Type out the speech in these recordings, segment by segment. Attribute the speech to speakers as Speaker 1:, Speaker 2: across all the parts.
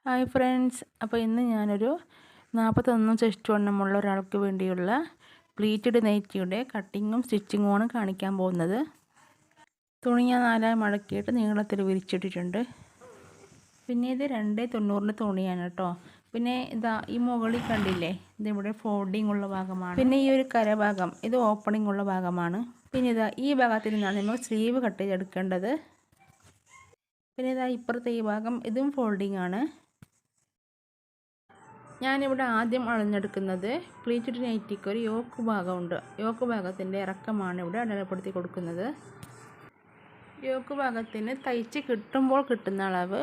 Speaker 1: Hi friends, അപ്പോൾ ഇന്ന് ഞാനൊരു 41 ചെസ്റ്റ് വണ്ണമുള്ള ഒരാൾക്ക് വേണ്ടിയുള്ള പ്ലീറ്റഡ് നൈറ്റിയുടെ കട്ടിങ്ങും സ്റ്റിച്ചിങ്ങുമാണ് കാണിക്കാൻ പോകുന്നത്. തുണി ഞാൻ 4 മടക്കിയിട്ട് നീളത്തിൽ വിരിച്ചിട്ടിട്ടുണ്ട്. പിന്നെ ഇത് 2.90 തുണിയാണ് കേട്ടോ. പിന്നെ ഇതാ ഈ മുകളിൽ കണ്ടില്ലേ, ഇതിവിടെ ഫോൾഡിങ് ഉള്ള ഭാഗമാണ്. പിന്നെ ഈ ഒരു കരഭാഗം ഇത് ഓപ്പണിംഗ് ഉള്ള ഭാഗമാണ്. പിന്നെ ഇതാ ഈ ഭാഗത്തിൽ നിന്നാണ് നമ്മൾ സ്ലീവ് കട്ട് ചെയ്തെടുക്കേണ്ടത്. പിന്നെ ഇതാ ഇപ്പുറത്തെ ഈ ഭാഗം ഇതും ഫോൾഡിംഗ് ആണ്. ഞാനിവിടെ ആദ്യം അളന്നെടുക്കുന്നത് പ്ലീറ്റഡ് നൈറ്റിക്ക് ഒരു യോക്ക് ഭാഗമുണ്ട്. യോക്ക് ഭാഗത്തിൻ്റെ ഇറക്കമാണ് ഇവിടെ അടയാളപ്പെടുത്തി കൊടുക്കുന്നത്. യോക്ക് ഭാഗത്തിന് തയ്ച്ച് കിട്ടുമ്പോൾ കിട്ടുന്ന അളവ്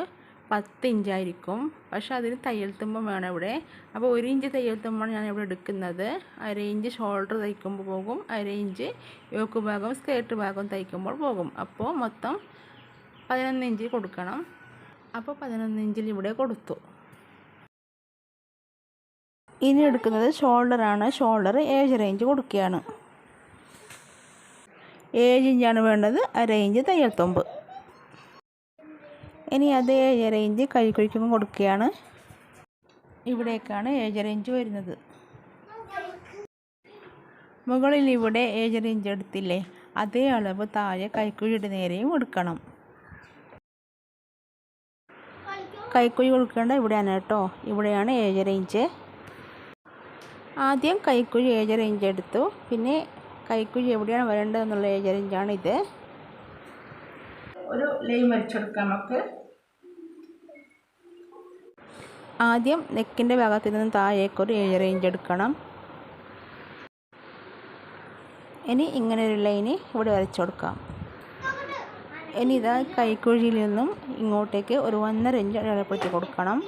Speaker 1: 10 ഇഞ്ചായിരിക്കും. പക്ഷെ അതിന് തയ്യൽ തുമ്പം വേണം ഇവിടെ. അപ്പോൾ 1 ഇഞ്ച് തയ്യൽ തുമ്പാണ് ഞാനിവിടെ എടുക്കുന്നത്. 1/2 ഇഞ്ച് ഷോൾഡർ തയ്ക്കുമ്പോൾ പോകും, 1/2 ഇഞ്ച് യോക്ക് ഭാഗം സ്കേർട്ട് ഭാഗം തയ്ക്കുമ്പോൾ പോകും. അപ്പോൾ മൊത്തം 11 ഇഞ്ച് കൊടുക്കണം. അപ്പോൾ 11 ഇഞ്ചിൽ ഇവിടെ കൊടുത്തു. ഇനി എടുക്കുന്നത് ഷോൾഡറാണ്. ഷോൾഡർ 7.5 ഇഞ്ച് കൊടുക്കുകയാണ്. 7 ഇഞ്ചാണ് വേണ്ടത്, 1/2 ഇഞ്ച് തയ്യൽ തുമ്പ്. ഇനി അത് 7.5 ഇഞ്ച് കൈക്കുഴിക്കുമ്പോൾ കൊടുക്കുകയാണ്. ഇവിടേക്കാണ് 7.5 ഇഞ്ച് വരുന്നത്. മുകളിൽ ഇവിടെ 7.5 ഇഞ്ച് എടുത്തില്ലേ, അതേ അളവ് താഴെ കൈക്കുഴിയുടെ നേരെയും എടുക്കണം. കൈക്കുഴി കൊടുക്കേണ്ട ഇവിടെയാണ് കേട്ടോ. ഇവിടെയാണ് 7.5 ഇഞ്ച്. ആദ്യം കൈക്കുഴി 7.5 ഇഞ്ച് എടുത്തു. പിന്നെ കൈക്കുഴി എവിടെയാണ് വരേണ്ടതെന്നുള്ള 7.5 ഇഞ്ചാണ് ഇത്. ഒരു ലൈൻ വരച്ചെടുക്കാം നമുക്ക്. ആദ്യം നെക്കിൻ്റെ ഭാഗത്തിൽ നിന്ന് താഴേക്കൊരു 7.5 ഇഞ്ച് എടുക്കണം. ഇനി ഇങ്ങനെ ഒരു ലൈന് ഇവിടെ വരച്ചു കൊടുക്കാം. ഇനി ഇതാ കൈക്കുഴിയിൽ നിന്നും ഇങ്ങോട്ടേക്ക് ഒരു 1.5 ഇഞ്ച് അടയാളപ്പെടുത്തി കൊടുക്കണം.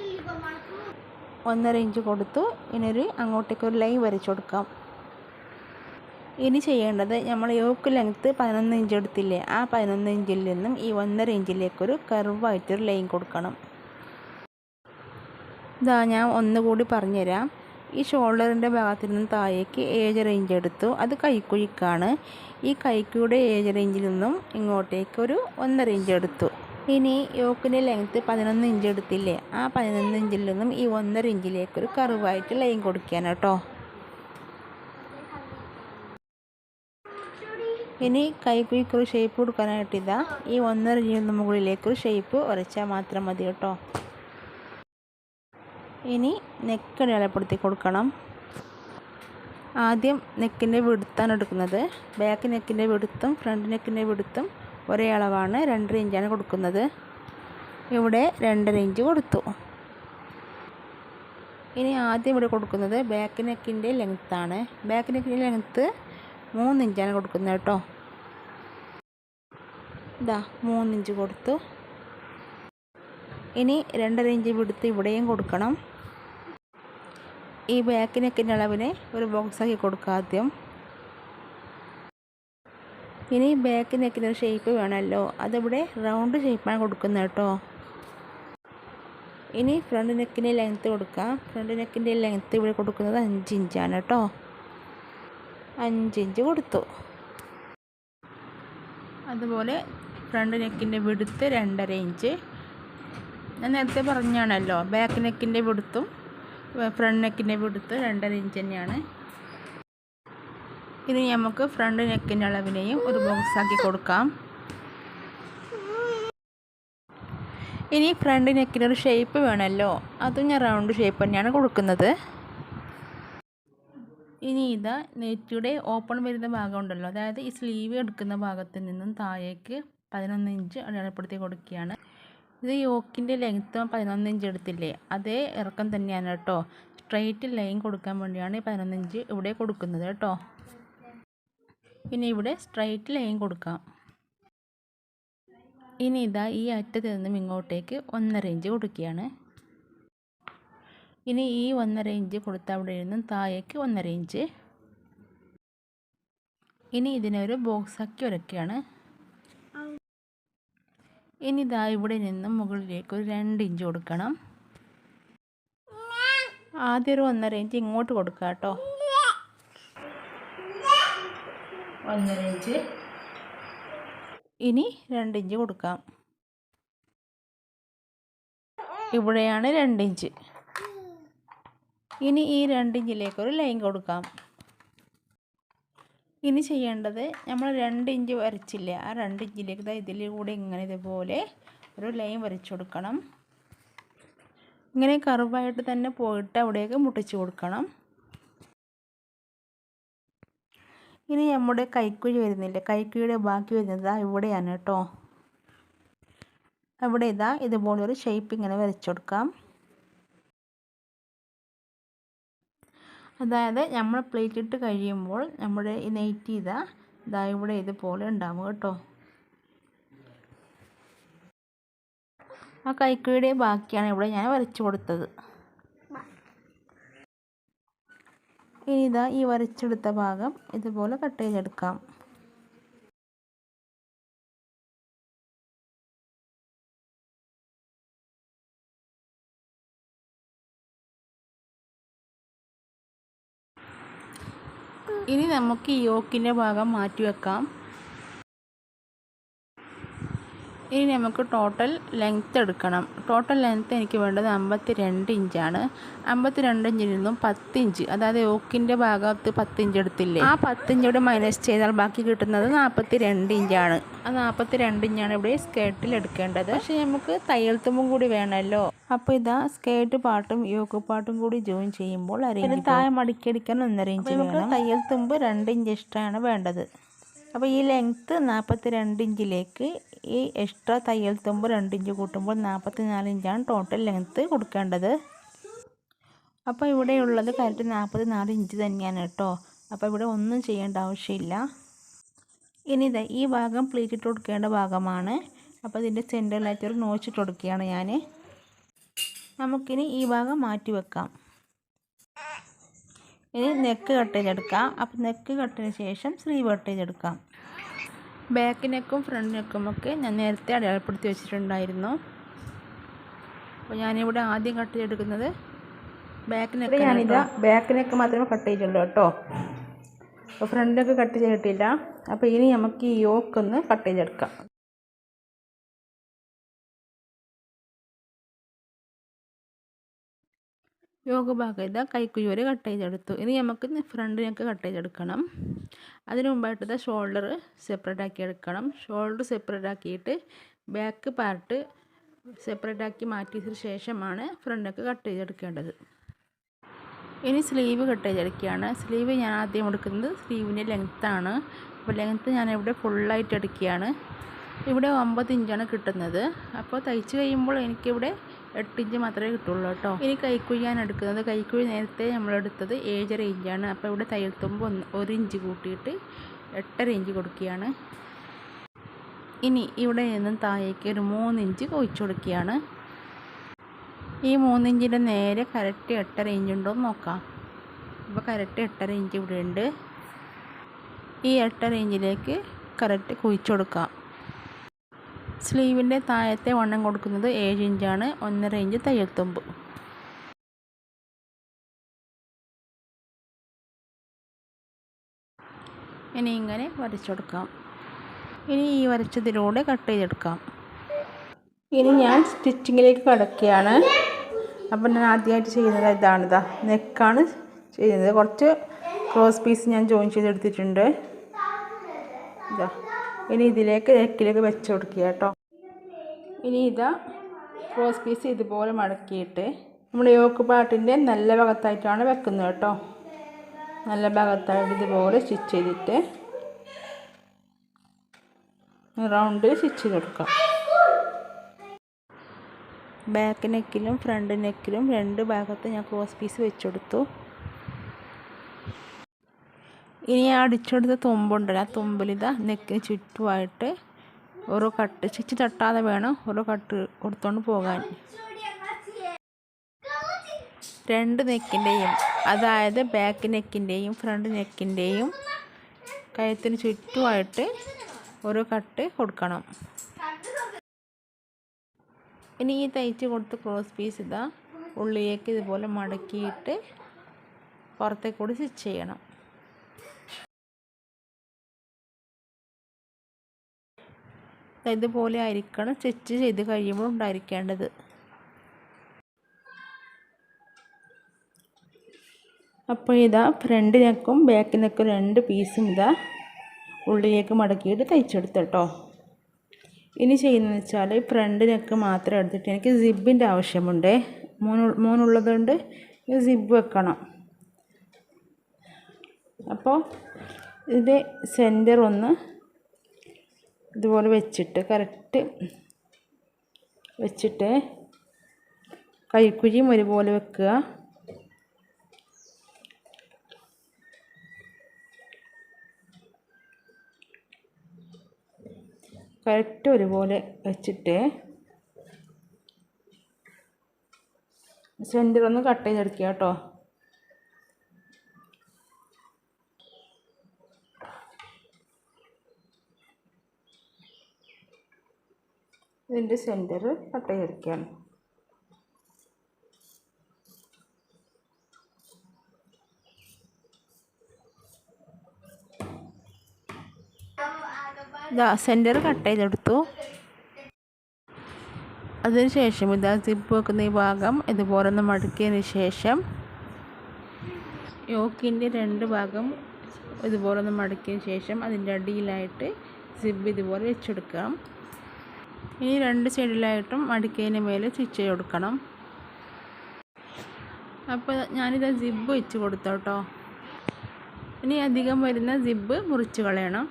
Speaker 1: 1.5 ഇഞ്ച് കൊടുത്തു. ഇനി അങ്ങോട്ടേക്ക് ഒരു ലൈൻ വരച്ചു കൊടുക്കാം. ഇനി ചെയ്യേണ്ടത്, നമ്മൾ യോക്ക് ലെങ്ത്ത് 11 ഇഞ്ച് എടുത്തില്ലേ, ആ 11 ഇഞ്ചിൽ നിന്നും ഈ 1.5 ഇഞ്ചിലേക്കൊരു കർവായിട്ടൊരു ലൈൻ കൊടുക്കണം. ഇതാ ഞാൻ ഒന്നുകൂടി പറഞ്ഞുതരാം. ഈ ഷോൾഡറിൻ്റെ ഭാഗത്തിൽ നിന്ന് താഴേക്ക് 7.5 ഇഞ്ച് എടുത്തു, അത് കൈക്കുഴിക്കാണ്. ഈ കൈക്കുഴിയുടെ 7.5 ഇഞ്ചിൽ നിന്നും ഇങ്ങോട്ടേക്ക് ഒരു 1.5 ഇഞ്ച് എടുത്തു. ഇനി യോക്കിൻ്റെ ലെങ്ത്ത് 11 ഇഞ്ച് എടുത്തില്ലേ, ആ 11 ഇഞ്ചിൽ നിന്നും ഈ 1.5 ഇഞ്ചിലേക്കൊരു കർവായിട്ട് ലൈൻ കൊടുക്കുകയാണ് കേട്ടോ. ഇനി കൈക്കുഴിക്കൊരു ഷേപ്പ് കൊടുക്കാനായിട്ട് ഇതാ ഈ 1.5 ഇഞ്ചിൽ നിന്ന് മുകളിലേക്കൊരു ഷേപ്പ് വരച്ചാൽ മാത്രം മതി കേട്ടോ. ഇനി നെക്ക് അടയാളപ്പെടുത്തി കൊടുക്കണം. ആദ്യം നെക്കിൻ്റെ വിടുത്താണ് എടുക്കുന്നത്. ബാക്ക് നെക്കിൻ്റെ വിടുത്തും ഫ്രണ്ട് നെക്കിൻ്റെ വിടുത്തും ഒരേ അളവാണ്, 2.5 ഇഞ്ചാണ് കൊടുക്കുന്നത്. ഇവിടെ 2.5 ഇഞ്ച് കൊടുത്തു. ഇനി ആദ്യം ഇവിടെ കൊടുക്കുന്നത് ബാക്ക് നെക്കിൻ്റെ ലെങ്ത്താണ്. ബാക്ക് നെക്കിൻ്റെ ലെങ്ത്ത് 3 ഇഞ്ചാണ് കൊടുക്കുന്നത് കേട്ടോ. ഇതാ 3 ഇഞ്ച് കൊടുത്തു. ഇനി 2.5 ഇഞ്ച് വിടുത്ത് ഇവിടെയും കൊടുക്കണം. ഈ ബാക്ക് നെക്കിൻ്റെ അളവിനെ ഒരു ബോക്സാക്കി കൊടുക്കുക ആദ്യം. ഇനി ബാക്ക് നെക്കിനൊരു ഷേപ്പ് വേണമല്ലോ, അതിവിടെ റൗണ്ട് ഷേപ്പാണ് കൊടുക്കുന്നത് കേട്ടോ. ഇനി ഫ്രണ്ട് നെക്കിൻ്റെ ലെങ്ത്ത് കൊടുക്കാം. ഫ്രണ്ട് നെക്കിൻ്റെ ലെങ്ത്ത് ഇവിടെ കൊടുക്കുന്നത് 5 ഇഞ്ചാണ് കേട്ടോ. 5 ഇഞ്ച് കൊടുത്തു. അതുപോലെ ഫ്രണ്ട് നെക്കിൻ്റെ വിടുത്ത് 2.5 ഇഞ്ച്. ഞാൻ നേരത്തെ പറഞ്ഞാണല്ലോ, ബാക്ക് നെക്കിൻ്റെ വിടുത്തും ഫ്രണ്ട് നെക്കിൻ്റെ വിടുത്ത് 2.5 ഇഞ്ച് തന്നെയാണ്. ഇനി നമുക്ക് ഫ്രണ്ട് നെക്കിൻ്റെ അളവിനെയും ഒരു ബോക്സാക്കി കൊടുക്കാം. ഇനി ഫ്രണ്ട് നെക്കിനൊരു ഷേപ്പ് വേണമല്ലോ, അതും ഞാൻ റൗണ്ട് ഷേപ്പ് തന്നെയാണ് കൊടുക്കുന്നത്. ഇനി ഇതാ നെറ്റിയുടെ ഓപ്പൺ വരുന്ന ഭാഗം ഉണ്ടല്ലോ, അതായത് ഈ സ്ലീവ് എടുക്കുന്ന ഭാഗത്ത് നിന്നും താഴേക്ക് 11 ഇഞ്ച് അടയാളപ്പെടുത്തി കൊടുക്കുകയാണ്. ഇത് യോക്കിൻ്റെ ലെങ്ത്ത് 11 ഇഞ്ച് എടുത്തില്ലേ, അതേ ഇറക്കം തന്നെയാണ് കേട്ടോ. സ്ട്രെയിറ്റ് ലൈൻ കൊടുക്കാൻ വേണ്ടിയാണ് 11 ഇഞ്ച് ഇവിടെ കൊടുക്കുന്നത് കേട്ടോ. പിന്നെ ഇവിടെ സ്ട്രെയിറ്റ് ലൈൻ കൊടുക്കാം. ഇനി ഇതാ ഈ അറ്റത്ത് നിന്നും ഇങ്ങോട്ടേക്ക് 1.5 ഇഞ്ച് കൊടുക്കുകയാണ്. ഇനി ഈ 1.5 ഇഞ്ച് കൊടുത്ത അവിടെ നിന്നും താഴേക്ക് 1.5 ഇഞ്ച്. ഇനി ഇതിനൊരു ബോക്സാക്കി വരയ്ക്കുകയാണ്. ഇനി ഇതാ ഇവിടെ നിന്നും മുകളിലേക്ക് ഒരു 2 ഇഞ്ച് കൊടുക്കണം. ആദ്യം ഒരു 1.5 ഇഞ്ച് ഇങ്ങോട്ട് കൊടുക്കുക കേട്ടോ. 1.5 ഇഞ്ച്. ഇനി 2 ഇഞ്ച് കൊടുക്കാം. ഇവിടെയാണ് 2 ഇഞ്ച്. ഇനി ഈ 2 ഇഞ്ചിലേക്ക് ഒരു ലൈൻ കൊടുക്കാം. ഇനി ചെയ്യേണ്ടത് നമ്മൾ 2 ഇഞ്ച് വരച്ചില്ലേ, ആ 2 ഇഞ്ചിലേക്ക് ഇതിലൂടെ ഇങ്ങനെ ഇതുപോലെ ഒരു ലൈൻ വരച്ചു കൊടുക്കണം. ഇങ്ങനെ കർവായിട്ട് തന്നെ പോയിട്ട് അവിടേക്ക് മുട്ടിച്ചു കൊടുക്കണം. ഇനി നമ്മുടെ കൈക്കുഴി വരുന്നില്ല, കൈക്കുഴിയുടെ ബാക്കി വരുന്നത് ഇവിടെയാണ് കേട്ടോ. അവിടെ ഇതുപോലെ ഒരു ഷേപ്പ് ഇങ്ങനെ വരച്ചു കൊടുക്കാം. അതായത് നമ്മൾ പ്ലേറ്റ് ഇട്ട് കഴിയുമ്പോൾ നമ്മുടെ ഈ നെയ്റ്റി ഇവിടെ ഇതുപോലെ ഉണ്ടാവും കേട്ടോ. ആ കൈക്കുഴിയുടെ ബാക്കിയാണ് ഇവിടെ ഞാൻ വരച്ചു കൊടുത്തത്. ഇനി ഈ വരച്ചെടുത്ത ഭാഗം ഇതുപോലെ കട്ട് ചെയ്തെടുക്കാം. ഇനി നമുക്ക് ഈ യോക്കിൻ്റെ ഭാഗം മാറ്റി വെക്കാം. ഇനി നമുക്ക് ടോട്ടൽ ലെങ്ത്ത് എടുക്കണം. ടോട്ടൽ ലെങ്ത്ത് എനിക്ക് വേണ്ടത് 52 ഇഞ്ചാണ്. 52 ഇഞ്ചിൽ നിന്നും 10 ഇഞ്ച്, അതായത് യോക്കിൻ്റെ ഭാഗത്ത് 10 ഇഞ്ച് എടുത്തില്ലേ, ആ 10 ഇഞ്ചോട് മൈനസ് ചെയ്താൽ ബാക്കി കിട്ടുന്നത് 42 ഇഞ്ചാണ്. ആ 42 ഇഞ്ചാണ് ഇവിടെ സ്കേർട്ടിൽ എടുക്കേണ്ടത്. പക്ഷേ നമുക്ക് തയ്യൽ തുമ്പും കൂടി വേണമല്ലോ. അപ്പോൾ സ്കേർട്ട് പാർട്ടും യോക്ക് പാർട്ടും കൂടി ജോയിൻ ചെയ്യുമ്പോൾ താഴെ മടക്കിയടിക്കാൻ 1.5 ഇഞ്ച് വേണം. തയ്യൽ തുമ്പ് 2 ഇഞ്ച് എക്സ്ട്രായാണ് വേണ്ടത്. അപ്പോൾ ഈ ലെങ്ത്ത് 42 ഇഞ്ചിലേക്ക് ഈ എക്സ്ട്രാ തയ്യൽ തുമ്പ് 2 ഇഞ്ച് കൂട്ടുമ്പോൾ 44 ഇഞ്ചാണ് ടോട്ടൽ ലെങ്ത്ത് കൊടുക്കേണ്ടത്. അപ്പോൾ ഇവിടെയുള്ളത് കറക്റ്റ് 44 ഇഞ്ച് തന്നെയാണ് കേട്ടോ. അപ്പോൾ ഇവിടെ ഒന്നും ചെയ്യേണ്ട ആവശ്യമില്ല. ഇനി ഈ ഭാഗം പ്ലീറ്റ് ഇട്ട് കൊടുക്കേണ്ട ഭാഗമാണ്. അപ്പോൾ ഇതിൻ്റെ സെൻറ്ററിലായിട്ടൊരു നോച്ചിട്ട് കൊടുക്കുകയാണ് ഞാൻ. നമുക്കിനി ഈ ഭാഗം മാറ്റി വെക്കാം. ഇനി നെക്ക് കട്ട് ചെയ്തെടുക്കാം. അപ്പോൾ നെക്ക് കട്ടിന് ശേഷം സ്ലീവ് കട്ട് ചെയ്തെടുക്കാം. ബാക്ക് നെക്കും ഫ്രണ്ട് നെക്കും ഒക്കെ ഞാൻ നേരത്തെ അടയാളപ്പെടുത്തി വെച്ചിട്ടുണ്ടായിരുന്നു. അപ്പോൾ ഞാനിവിടെ ആദ്യം കട്ട് ചെയ്തെടുക്കുന്നത് ബാക്ക് നെക്ക്. ബാക്ക് നെക്ക് മാത്രമേ കട്ട് ചെയ്തിട്ടുള്ളൂ കേട്ടോ. അപ്പോൾ ഫ്രണ്ട് നെക്ക് കട്ട് ചെയ്തിട്ടില്ല. അപ്പോൾ ഇനി നമുക്ക് ഈ യോക്കൊന്ന് കട്ട് ചെയ്തെടുക്കാം. യോക്ക് ഭാഗം കൈക്കുഴി വരെ കട്ട് ചെയ്തെടുത്തു. ഇനി നമുക്ക് ഫ്രണ്ടിനൊക്കെ കട്ട് ചെയ്തെടുക്കണം. അതിന് മുമ്പായിട്ട് ഷോൾഡർ സെപ്പറേറ്റ് ആക്കി എടുക്കണം. ഷോൾഡർ സെപ്പറേറ്റ് ആക്കിയിട്ട് ബാക്ക് പാർട്ട് സെപ്പറേറ്റ് ആക്കി മാറ്റിയതിന് ശേഷമാണ് ഫ്രണ്ടൊക്കെ കട്ട് ചെയ്തെടുക്കേണ്ടത്. ഇനി സ്ലീവ് കട്ട് ചെയ്തെടുക്കുകയാണ്. സ്ലീവ് ഞാൻ ആദ്യം എടുക്കുന്നത് സ്ലീവിൻ്റെ ലെങ്ത്താണ്. അപ്പോൾ ലെങ്ത്ത് ഞാനിവിടെ ഫുള്ളായിട്ട് എടുക്കുകയാണ്. ഇവിടെ 9 ഇഞ്ചാണ് കിട്ടുന്നത്. അപ്പോൾ തയ്ച്ച് കഴിയുമ്പോൾ എനിക്കിവിടെ 8 ഇഞ്ച് മാത്രമേ കിട്ടുള്ളൂ കേട്ടോ. ഇനി കൈക്കുഴി ഞാൻ എടുക്കുന്നത്, കൈക്കുഴി നേരത്തെ നമ്മളെടുത്തത് 7.5 ഇഞ്ചാണ്. അപ്പോൾ ഇവിടെ തയ്യൽ തുമ്പ് 1 ഇഞ്ച് കൂട്ടിയിട്ട് 8.5 ഇഞ്ച് കൊടുക്കുകയാണ്. ഇനി ഇവിടെ നിന്നും താഴേക്ക് ഒരു 3 ഇഞ്ച് കൊഴിച്ചു കൊടുക്കുകയാണ്. ഈ 3 ഇഞ്ചിൻ്റെ നേരെ കറക്റ്റ് 8.5 ഇഞ്ച് ഉണ്ടോ എന്ന് നോക്കാം. അപ്പോൾ കറക്റ്റ് 8.5 ഇഞ്ച് ഇവിടെ ഉണ്ട്. ഈ 8.5 ഇഞ്ചിലേക്ക് കറക്റ്റ് കൊഴിച്ചു കൊടുക്കാം. സ്ലീവിൻ്റെ താഴത്തെ വണ്ണം കൊടുക്കുന്നത് 7 ഇഞ്ചാണ്. 1.5 ഇഞ്ച് തയ്യൽ തുമ്പ്. ഇനി ഇങ്ങനെ വരച്ചു കൊടുക്കാം. ഇനി ഈ വരച്ചതിലൂടെ കട്ട് ചെയ്തെടുക്കാം. ഇനി ഞാൻ സ്റ്റിച്ചിങ്ങിലേക്ക് കടക്കുകയാണ്. അപ്പം ഞാൻ ആദ്യമായിട്ട് ചെയ്യുന്നത് ഇതാണിതാ, നെക്കാണ് ചെയ്യുന്നത്. കുറച്ച് ക്രോസ് പീസ് ഞാൻ ജോയിൻ ചെയ്തെടുത്തിട്ടുണ്ട്. ഇതാ, ഇനി ഇതിലേക്ക് നെക്കിലേക്ക് വെച്ച് കൊടുക്കുക കേട്ടോ. ഇനി ക്രോസ് പീസ് ഇതുപോലെ മടക്കിയിട്ട് നമ്മൾ യോക്ക് പാർട്ടിൻ്റെ നല്ല ഭാഗത്തായിട്ടാണ് വെക്കുന്നത് കേട്ടോ. നല്ല ഭാഗത്തായിട്ട് ഇതുപോലെ സ്റ്റിച്ച് ചെയ്തിട്ട് റൗണ്ടിൽ സ്റ്റിച്ച് ചെയ്ത് കൊടുക്കാം. ബാക്ക് നെക്കിലും ഫ്രണ്ട് നെക്കിലും 2 ഭാഗത്ത് ഞാൻ ക്രോസ് പീസ് വെച്ചെടുത്തു. ഇനി ഞാൻ അടിച്ചെടുത്ത തുമ്പുണ്ടല്ലോ, ആ തുമ്പിൽ നെക്കിന് ചുറ്റുമായിട്ട് ഓരോ കട്ട്, സ്റ്റിച്ച് തട്ടാതെ വേണം ഓരോ കട്ട് കൊടുത്തോണ്ട് പോകാൻ. 2 നെക്കിൻ്റെയും, അതായത് ബാക്ക് നെക്കിൻ്റെയും ഫ്രണ്ട് നെക്കിൻ്റെയും കഴുത്തിന് ചുറ്റുമായിട്ട് ഓരോ കട്ട് കൊടുക്കണം. ഇനി ഈ തയ്ച്ച് കൊടുത്ത ക്രോസ് പീസ് ഉള്ളിലേക്ക് ഇതുപോലെ മടക്കിയിട്ട് പുറത്തേക്കൂടി സ്റ്റിച്ച് ചെയ്യണം. ഇതുപോലെ ആയിരിക്കണം സ്റ്റിച്ച് ചെയ്ത് കഴിയുമ്പോൾ ഉണ്ടായിരിക്കേണ്ടത്. അപ്പോൾ ഇതാ ഫ്രണ്ട് നെക്കും ബാക്ക് നെക്കും 2 പീസും ഇതാ ഉള്ളിലേക്ക് മടക്കിയിട്ട് തയ്ച്ചെടുത്തു കേട്ടോ. ഇനി ചെയ്യുന്നതെന്ന് വെച്ചാൽ ഫ്രണ്ട് നെക്ക് മാത്രം എടുത്തിട്ട് എനിക്ക് സിബിൻ്റെ ആവശ്യമുണ്ട്. മോനുള്ളതുകൊണ്ട് സിബ് വെക്കണം. അപ്പോൾ ഇതിൻ്റെ സെൻറ്റർ ഒന്ന് ഇതുപോലെ വെച്ചിട്ട് കറക്റ്റ് വെച്ചിട്ട് കൈക്കുഴിയും ഒരുപോലെ വെക്കുക. കറക്റ്റ് ഒരുപോലെ വെച്ചിട്ട് സെൻറ്റർ ഒന്ന് കട്ട് ചെയ്തെടുക്കുക കേട്ടോ. ഇതിൻ്റെ സെൻറ്റർ കട്ട് ചെയ്തെടുക്കുകയാണ്. ഇതാ സെൻറ്റർ കട്ട് ചെയ്തെടുത്തു. അതിനുശേഷം ഇതാ സിപ്പ് വെക്കുന്ന ഈ ഭാഗം ഇതുപോലെ ഒന്ന് മടക്കിയതിന് ശേഷം യോക്കിൻ്റെ 2 ഭാഗം ഇതുപോലെ ഒന്ന് മടക്കിയതിന് ശേഷം അതിൻ്റെ അടിയിലായിട്ട് സിബ് ഇതുപോലെ വെച്ചെടുക്കാം. ഇനി 2 സൈഡിലായിട്ടും മടക്കിയതിന് മേലെ സ്റ്റിച്ച് ചെയ്ത് കൊടുക്കണം. അപ്പോൾ ഞാനിത് സിബ് വെച്ച് കൊടുത്തു കേട്ടോ. ഇനി അധികം വരുന്ന സിബ് മുറിച്ച് കളയണം.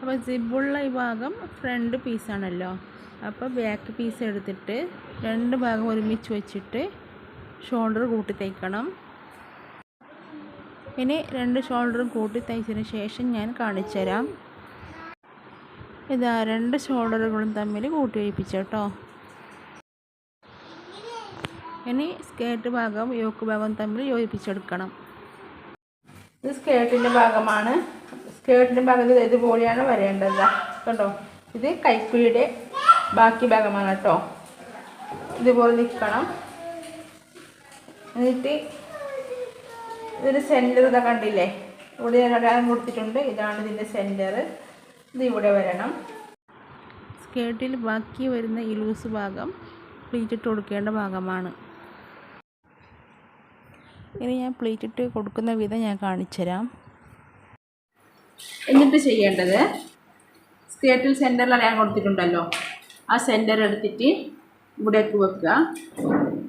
Speaker 1: അപ്പോൾ സിബുള്ള ഈ ഭാഗം ഫ്രണ്ട് പീസാണല്ലോ. അപ്പോൾ ബാക്ക് പീസ് എടുത്തിട്ട് 2 ഭാഗം ഒരുമിച്ച് വെച്ചിട്ട് ഷോൾഡർ കൂട്ടി തയ്ക്കണം. ഇനി 2 ഷോൾഡറും കൂട്ടി തയ്ച്ചതിന് ശേഷം ഞാൻ കാണിച്ചു തരാം. ഇതാ 2 ഷോൾഡറുകളും തമ്മിൽ കൂട്ടി യോജിപ്പിച്ചു കേട്ടോ. ഇനി സ്കേർട്ട് ഭാഗം യോക്ക് ഭാഗം തമ്മിൽ യോജിപ്പിച്ചെടുക്കണം. ഇത് സ്കേർട്ടിൻ്റെ ഭാഗമാണ്. സ്കേർട്ടിൻ്റെ ഭാഗത്ത് ഇതുപോലെയാണ് വരേണ്ടത് കേട്ടോ. ഇത് കൈക്കുഴിയുടെ ബാക്കി ഭാഗമാണ് കേട്ടോ. ഇതുപോലെ നിൽക്കണം. എന്നിട്ട് ഇതൊരു സെൻറ്റർ ഇതാ കണ്ടില്ലേ, ഇവിടെ ഞാൻ അടയാളം കൊടുത്തിട്ടുണ്ട്. ഇതാണ് ഇതിൻ്റെ സെൻറ്റർ. ഇത് ഇവിടെ വരണം. സ്കേർട്ടിൽ ബാക്കി വരുന്ന ഈ ലൂസ് ഭാഗം പ്ലീറ്റ് ഇട്ട് കൊടുക്കേണ്ട ഭാഗമാണ്. ഇനി ഞാൻ പ്ലീറ്റ് ഇട്ട് കൊടുക്കുന്ന വിധം ഞാൻ കാണിച്ചു തരാം. എന്നിട്ട് ചെയ്യേണ്ടത് സ്കേർട്ടിൽ സെൻറ്ററിൽ അടയാളം കൊടുത്തിട്ടുണ്ടല്ലോ, ആ സെൻറ്റർ എടുത്തിട്ട് ഇവിടേക്ക് വെക്കുക.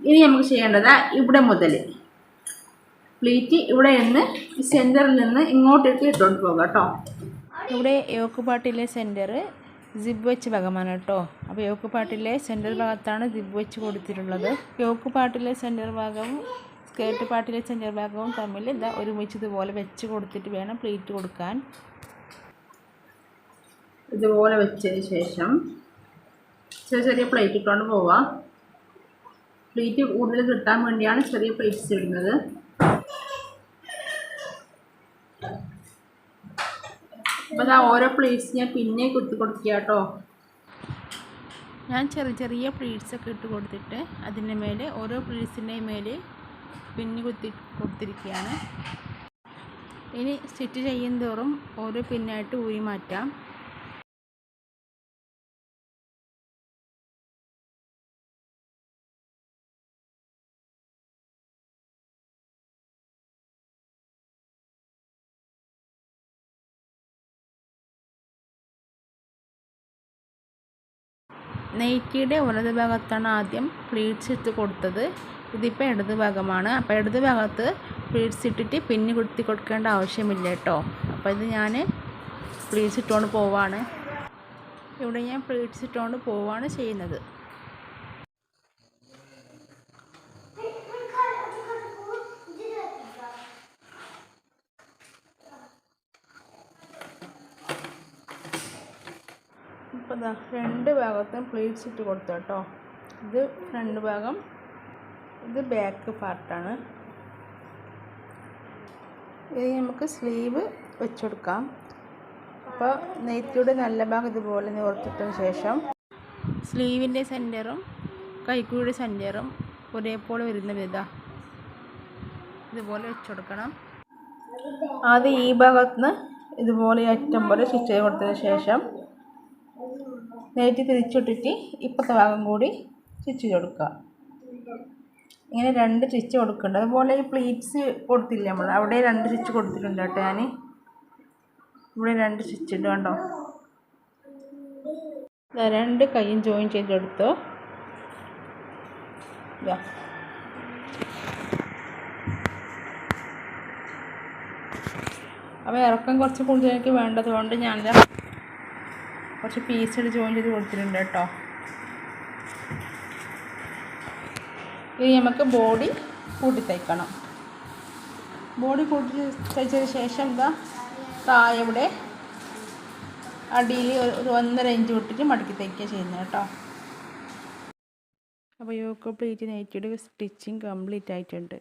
Speaker 1: ഇനി നമുക്ക് ചെയ്യേണ്ടത് ഇവിടെ മുതൽ പ്ലീറ്റ് ഇവിടെ നിന്ന് ഈ സെൻറ്ററിൽ നിന്ന് ഇങ്ങോട്ടേക്ക് ഇട്ടുകൊണ്ട് പോകുക കേട്ടോ. ഇവിടെ യോക്ക് പാട്ടിലെ സെൻറ്റർ സിബ് വെച്ച് ഭാഗമാണ് കേട്ടോ. അപ്പോൾ യോക്ക് പാട്ടിലെ സെൻറ്റർ ഭാഗത്താണ് സിബ് വെച്ച് കൊടുത്തിട്ടുള്ളത്. യോക്ക് പാട്ടിലെ സെൻറ്റർ ഭാഗവും സ്കേർട്ട് പാട്ടിലെ സെൻറ്റർ ഭാഗവും തമ്മിൽ ഇതാ ഒരുമിച്ച് ഇതുപോലെ വെച്ച് കൊടുത്തിട്ട് വേണം പ്ലീറ്റ് കൊടുക്കാൻ. ഇതുപോലെ വെച്ചതിന് ശേഷം ചെറിയ പ്ലേറ്റ് ഇട്ടുകൊണ്ട് പോവാം. പ്ലേറ്റ് കൂടുതൽ കിട്ടാൻ വേണ്ടിയാണ് ചെറിയ പ്ലേറ്റ്സ് ഇടുന്നത്. അപ്പോൾ അതാ ഓരോ പ്ലേറ്റ്സ് ഞാൻ പിന്നെ കുത്തി കൊടുക്കുക കേട്ടോ. ഞാൻ ചെറിയ പ്ലേറ്റ്സൊക്കെ ഇട്ട് കൊടുത്തിട്ട് അതിൻ്റെ മേലെ ഓരോ പ്ലേറ്റ്സിൻ്റെയും മേലെ പിന്ന് കുത്തി കൊടുത്തിരിക്കുകയാണ്. ഇനി സ്റ്റിച്ച് ചെയ്യും തോറും ഓരോ പിന്നായിട്ട് ഊരി മാറ്റാം. നെയ്റ്റിയുടെ വലത് ഭാഗത്താണ് ആദ്യം പ്ലീറ്റ്സ് ഇട്ട് കൊടുത്തത്. ഇതിപ്പോൾ ഇടത് ഭാഗമാണ്. അപ്പോൾ ഇടത് ഭാഗത്ത് പ്ലീറ്റ്സ് ഇട്ടിട്ട് പിന്ന് കുത്തി കൊടുക്കേണ്ട ആവശ്യമില്ല കേട്ടോ. അപ്പോൾ ഇത് ഞാൻ പ്ലീറ്റ്സ് ഇട്ടുകൊണ്ട് പോവാണ്. ഇവിടെ ഞാൻ പ്ലീറ്റ്സ് ഇട്ടുകൊണ്ട് പോവാണ് ചെയ്യുന്നത്. ഇപ്പോൾ ഇതാ 2 ഭാഗത്തും പ്ലീറ്റ്സ് ഇട്ട് കൊടുത്തു കേട്ടോ. ഇത് ഫ്രണ്ട് ഭാഗം, ഇത് ബാക്ക് പാർട്ടാണ്. ഇത് നമുക്ക് സ്ലീവ് വെച്ചെടുക്കാം. അപ്പോൾ നെയ്ത്തിയുടെ നല്ല ഭാഗം ഇതുപോലെ നിവർത്തിട്ടതിന് ശേഷം സ്ലീവിൻ്റെ സെൻറ്ററും കൈക്കുഴിയുടെ സെൻറ്ററും ഒരേപോലെ വരുന്ന വിധം ഇതുപോലെ വെച്ചെടുക്കണം. ആദ്യം ഈ ഭാഗത്തുനിന്ന് ഇതുപോലെ അറ്റം പോലെ സ്റ്റിച്ച് ചെയ്ത് കൊടുത്തതിന് ശേഷം നെയ്റ്റ് തിരിച്ചിട്ടിട്ട് ഇപ്പുറത്തെ ഭാഗം കൂടി സ്റ്റിച്ച് ചെയ്ത് കൊടുക്കുക. ഇങ്ങനെ 2 സ്റ്റിച്ച് കൊടുക്കുന്നുണ്ട്. അതുപോലെ ഈ പ്ലീറ്റ്സ് കൊടുത്തില്ല നമ്മൾ, അവിടെ 2 സ്റ്റിച്ച് കൊടുത്തിട്ടുണ്ട് കേട്ടോ. ഞാൻ ഇവിടെ 2 സ്റ്റിച്ച് ഉണ്ട് കണ്ടോ. 2 കൈയും ജോയിൻ ചെയ്തെടുത്തു. ഇതാ അപ്പോൾ ഇറക്കം കുറച്ച് കൂടുതൽ എനിക്ക് വേണ്ടതുകൊണ്ട് ഞാൻ കുറച്ച് പീസ് ജോയിൻ ചെയ്ത് കൊടുത്തിട്ടുണ്ട് കേട്ടോ. ഇനി നമുക്ക് ബോഡി കൂട്ടി തയ്ക്കണം. ബോഡി കൂട്ടി തയ്ച്ചതിന് ശേഷം താഴെ ഇവിടെ അടിയിൽ ഒരു 1.5 ഇഞ്ച് വിട്ടിട്ട് മടക്കി തയ്ക്കുക ചെയ്യുന്നത് കേട്ടോ. അപ്പോൾ യോക്ക് പ്ലീറ്റ് നൈറ്റിയുടെ സ്റ്റിച്ചിങ് കംപ്ലീറ്റ് ആയിട്ടുണ്ട്.